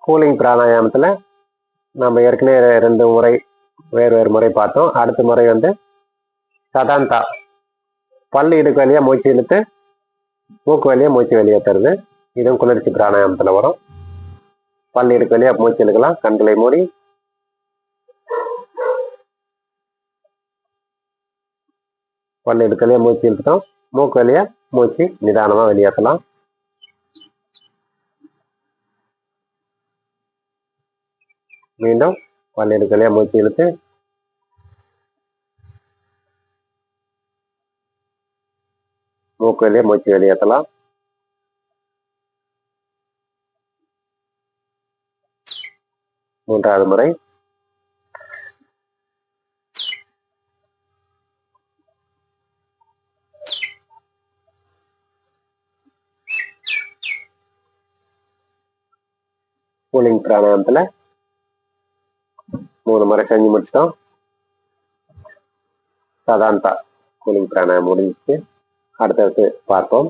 Cooling பிராணாயாமத்தில் நம்ம ஏற்கனவே 2 முறை வேறு முறை பார்த்தோம். அடுத்த முறை வந்து சதாந்தா, பல்லு இடுக்கு வழியாக மூச்சு இழுத்து மூக்கு வழியாக மூச்சு வெளியேற்றுறது. இதுவும் குளிர்ச்சி பிராணாயாமத்தில் வரும். பல்லு இடுக்கு வழியாக மூச்சு இழுக்கலாம், கண்களை மூடி. பல்லு இடுக்கு வழியாக மூச்சு இழுத்துட்டோம், மூக்கு வழியாக மூச்சு நிதானமாக வெளியேற்றலாம். மீண்டும் பல்லு இடுக்கு வழியாக மூச்சு இழுத்து மூக்கு வழியாக மூச்சு வெளியேற்றலாம். மூன்றாவது முறை கூலிங் பிராணாயாமத்தில் 3 முறை செஞ்சு முடிச்சிட்டோம். சதாந்தா கூலிங் பிராணாயாமம் முடிஞ்சிச்சு. அடுத்தடுத்து பார்ப்போம்.